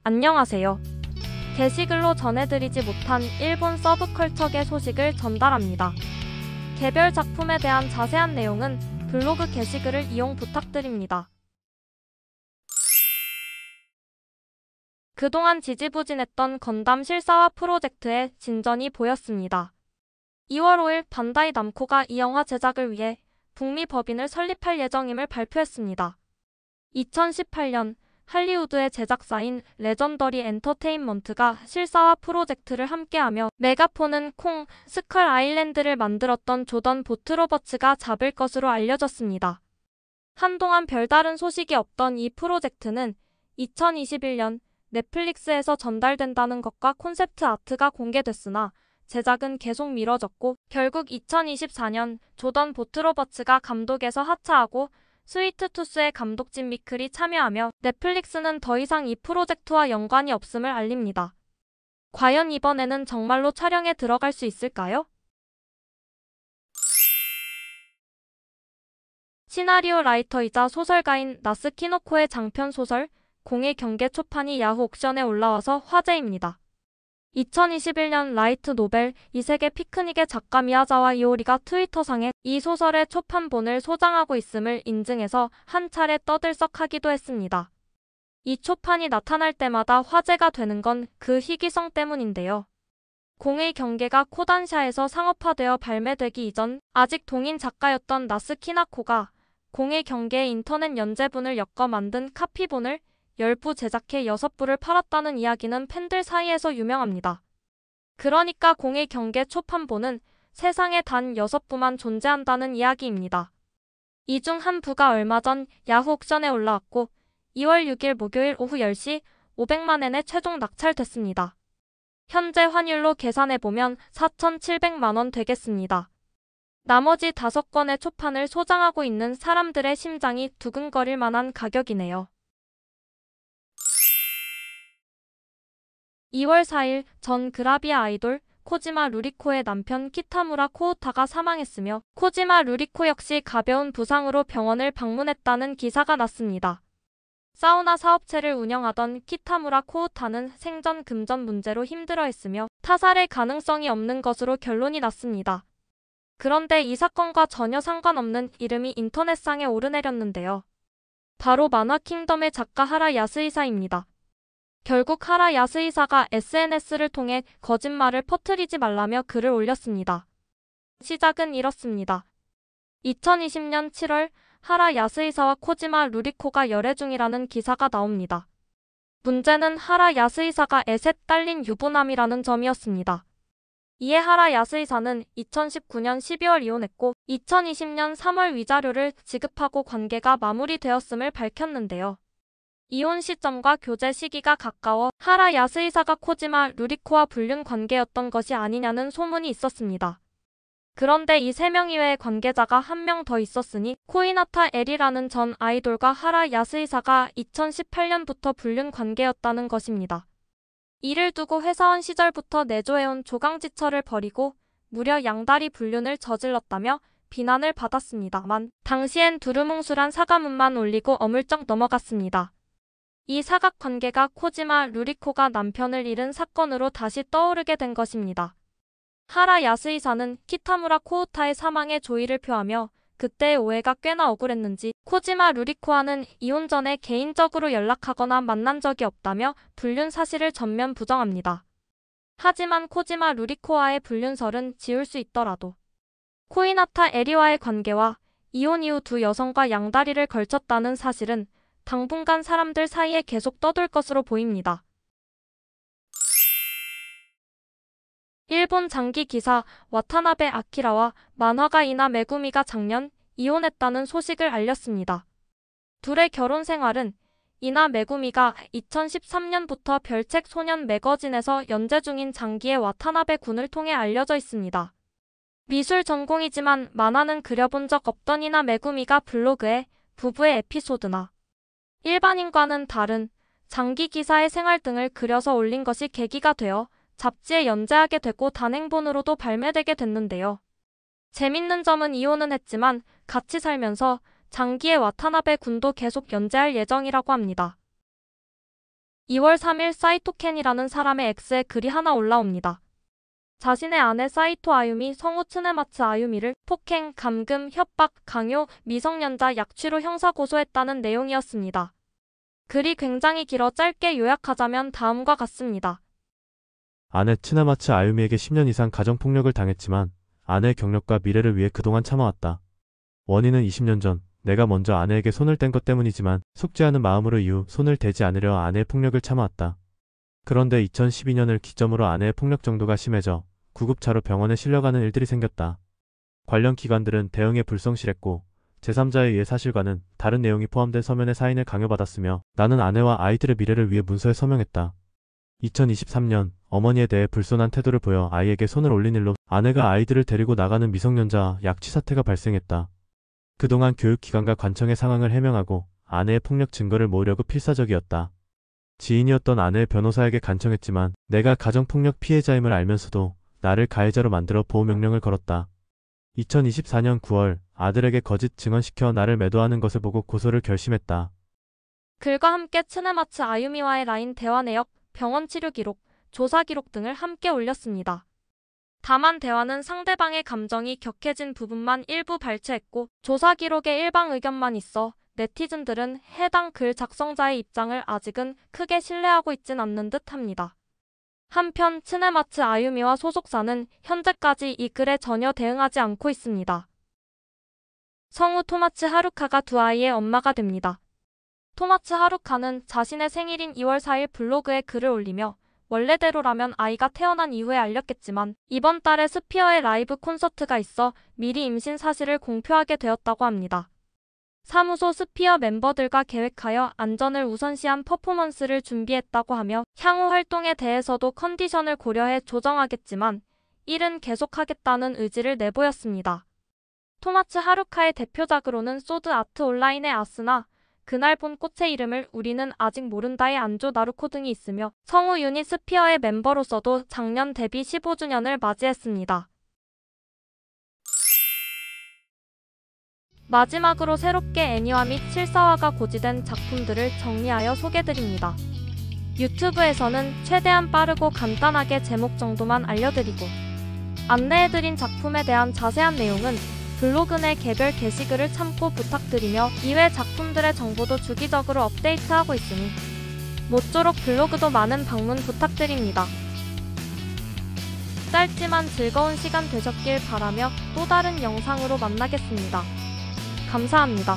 안녕하세요. 게시글로 전해드리지 못한 일본 서브컬처계 소식을 전달합니다. 개별 작품에 대한 자세한 내용은 블로그 게시글을 이용 부탁드립니다. 그동안 지지부진했던 건담 실사화 프로젝트에 진전이 보였습니다. 2월 5일 반다이 남코가 이 영화 제작을 위해 북미 법인을 설립할 예정임을 발표했습니다. 2018년 할리우드의 제작사인 레전더리 엔터테인먼트가 실사화 프로젝트를 함께하며 메가폰은 콩, 스컬 아일랜드를 만들었던 조던 보트로버츠가 잡을 것으로 알려졌습니다. 한동안 별다른 소식이 없던 이 프로젝트는 2021년 넷플릭스에서 전달된다는 것과 콘셉트 아트가 공개됐으나 제작은 계속 미뤄졌고 결국 2024년 조던 보트로버츠가 감독에서 하차하고 스위트투스의 감독 진 미클이 참여하며 넷플릭스는 더 이상 이 프로젝트와 연관이 없음을 알립니다. 과연 이번에는 정말로 촬영에 들어갈 수 있을까요? 시나리오 라이터이자 소설가인 나스 키노코의 장편 소설 공의 경계 초판이 야후 옥션에 올라와서 화제입니다. 2021년 라이트 노벨 이 세계 피크닉의 작가 미야자와 이오리가 트위터상에 이 소설의 초판본을 소장하고 있음을 인증해서 한 차례 떠들썩하기도 했습니다. 이 초판이 나타날 때마다 화제가 되는 건 그 희귀성 때문인데요. 공의 경계가 코단샤에서 상업화되어 발매되기 이전 아직 동인 작가였던 나스 키나코가 공의 경계의 인터넷 연재본을 엮어 만든 카피본을 10부 제작해 6부를 팔았다는 이야기는 팬들 사이에서 유명합니다. 그러니까 공의 경계 초판본은 세상에 단 6부만 존재한다는 이야기입니다. 이 중 한 부가 얼마 전 야후 옥션에 올라왔고 2월 6일 목요일 오후 10시 500만 엔에 최종 낙찰됐습니다. 현재 환율로 계산해보면 4,700만 원 되겠습니다. 나머지 5권의 초판을 소장하고 있는 사람들의 심장이 두근거릴 만한 가격이네요. 2월 4일 전 그라비아 아이돌 코지마 루리코의 남편 키타무라 코우타가 사망했으며 코지마 루리코 역시 가벼운 부상으로 병원을 방문했다는 기사가 났습니다. 사우나 사업체를 운영하던 키타무라 코우타는 생전 금전 문제로 힘들어했으며 타살의 가능성이 없는 것으로 결론이 났습니다. 그런데 이 사건과 전혀 상관없는 이름이 인터넷상에 오르내렸는데요. 바로 만화 킹덤의 작가 하라 야스히사입니다. 결국 하라 야스히사가 SNS를 통해 거짓말을 퍼뜨리지 말라며 글을 올렸습니다. 시작은 이렇습니다. 2020년 7월 하라 야스히사와 코지마 루리코가 열애 중이라는 기사가 나옵니다. 문제는 하라 야스히사가 애셋 딸린 유부남이라는 점이었습니다. 이에 하라 야스히사는 2019년 12월 이혼했고 2020년 3월 위자료를 지급하고 관계가 마무리되었음을 밝혔는데요. 이혼 시점과 교제 시기가 가까워 하라 야스히사가 코지마 루리코와 불륜 관계였던 것이 아니냐는 소문이 있었습니다. 그런데 이 3명 이외의 관계자가 한 명 더 있었으니 코이나타 에리라는 전 아이돌과 하라 야스히사가 2018년부터 불륜 관계였다는 것입니다. 이를 두고 회사원 시절부터 내조해온 조강지처를 버리고 무려 양다리 불륜을 저질렀다며 비난을 받았습니다만 당시엔 두루뭉술한 사과문만 올리고 어물쩍 넘어갔습니다. 이 사각관계가 코지마 루리코가 남편을 잃은 사건으로 다시 떠오르게 된 것입니다. 하라 야스히사는 키타무라 코우타의 사망에 조의를 표하며 그때의 오해가 꽤나 억울했는지 코지마 루리코와는 이혼 전에 개인적으로 연락하거나 만난 적이 없다며 불륜 사실을 전면 부정합니다. 하지만 코지마 루리코와의 불륜설은 지울 수 있더라도 코이나타 에리와의 관계와 이혼 이후 두 여성과 양다리를 걸쳤다는 사실은 당분간 사람들 사이에 계속 떠돌 것으로 보입니다. 일본 장기 기사 와타나베 아키라와 만화가 이나 메구미가 작년 이혼했다는 소식을 알렸습니다. 둘의 결혼 생활은 이나 메구미가 2013년부터 별책 소년 매거진에서 연재 중인 장기의 와타나베 군을 통해 알려져 있습니다. 미술 전공이지만 만화는 그려본 적 없던 이나 메구미가 블로그에 부부의 에피소드나 일반인과는 다른 장기 기사의 생활 등을 그려서 올린 것이 계기가 되어 잡지에 연재하게 되고 단행본으로도 발매되게 됐는데요. 재밌는 점은 이혼은 했지만 같이 살면서 장기의 와타나베 군도 계속 연재할 예정이라고 합니다. 2월 3일 사이토켄이라는 사람의 X에 글이 하나 올라옵니다. 자신의 아내 사이토 아유미, 성우 츠네마츠 아유미를 폭행, 감금, 협박, 강요, 미성년자 약취로 형사고소했다는 내용이었습니다. 글이 굉장히 길어 짧게 요약하자면 다음과 같습니다. 아내 츠네마츠 아유미에게 10년 이상 가정폭력을 당했지만 아내의 경력과 미래를 위해 그동안 참아왔다. 원인은 20년 전 내가 먼저 아내에게 손을 뗀 것 때문이지만 숙제하는 마음으로 이후 손을 대지 않으려 아내의 폭력을 참아왔다. 그런데 2012년을 기점으로 아내의 폭력 정도가 심해져 구급차로 병원에 실려가는 일들이 생겼다. 관련 기관들은 대응에 불성실했고 제3자에 의해 사실과는 다른 내용이 포함된 서면의 사인을 강요받았으며 나는 아내와 아이들의 미래를 위해 문서에 서명했다. 2023년 어머니에 대해 불손한 태도를 보여 아이에게 손을 올린 일로 아내가 아이들을 데리고 나가는 미성년자 약취 사태가 발생했다. 그동안 교육기관과 관청의 상황을 해명하고 아내의 폭력 증거를 모으려고 필사적이었다. 지인이었던 아내의 변호사에게 간청했지만 내가 가정폭력 피해자임을 알면서도 나를 가해자로 만들어 보호명령을 걸었다. 2024년 9월 아들에게 거짓 증언시켜 나를 매도하는 것을 보고 고소를 결심했다. 글과 함께 츠네마츠 아유미와의 라인 대화 내역, 병원 치료 기록, 조사 기록 등을 함께 올렸습니다. 다만 대화는 상대방의 감정이 격해진 부분만 일부 발췌했고 조사 기록에 일방 의견만 있어 네티즌들은 해당 글 작성자의 입장을 아직은 크게 신뢰하고 있진 않는 듯합니다. 한편 츠네마츠 아유미와 소속사는 현재까지 이 글에 전혀 대응하지 않고 있습니다. 성우 토마츠 하루카가 두 아이의 엄마가 됩니다. 토마츠 하루카는 자신의 생일인 2월 4일 블로그에 글을 올리며 원래대로라면 아이가 태어난 이후에 알렸겠지만 이번 달에 스피어의 라이브 콘서트가 있어 미리 임신 사실을 공표하게 되었다고 합니다. 사무소 스피어 멤버들과 계획하여 안전을 우선시한 퍼포먼스를 준비했다고 하며 향후 활동에 대해서도 컨디션을 고려해 조정하겠지만 일은 계속하겠다는 의지를 내보였습니다. 토마츠 하루카의 대표작으로는 소드 아트 온라인의 아스나, 그날 본 꽃의 이름을 우리는 아직 모른다의 안조 나루코 등이 있으며 성우 유닛 스피어의 멤버로서도 작년 데뷔 15주년을 맞이했습니다. 마지막으로 새롭게 애니화 및 실사화가 고지된 작품들을 정리하여 소개드립니다. 유튜브에서는 최대한 빠르고 간단하게 제목 정도만 알려드리고 안내해드린 작품에 대한 자세한 내용은 블로그 내 개별 게시글을 참고 부탁드리며 이외 작품들의 정보도 주기적으로 업데이트하고 있으니 모쪼록 블로그도 많은 방문 부탁드립니다. 짧지만 즐거운 시간 되셨길 바라며 또 다른 영상으로 만나겠습니다. 감사합니다.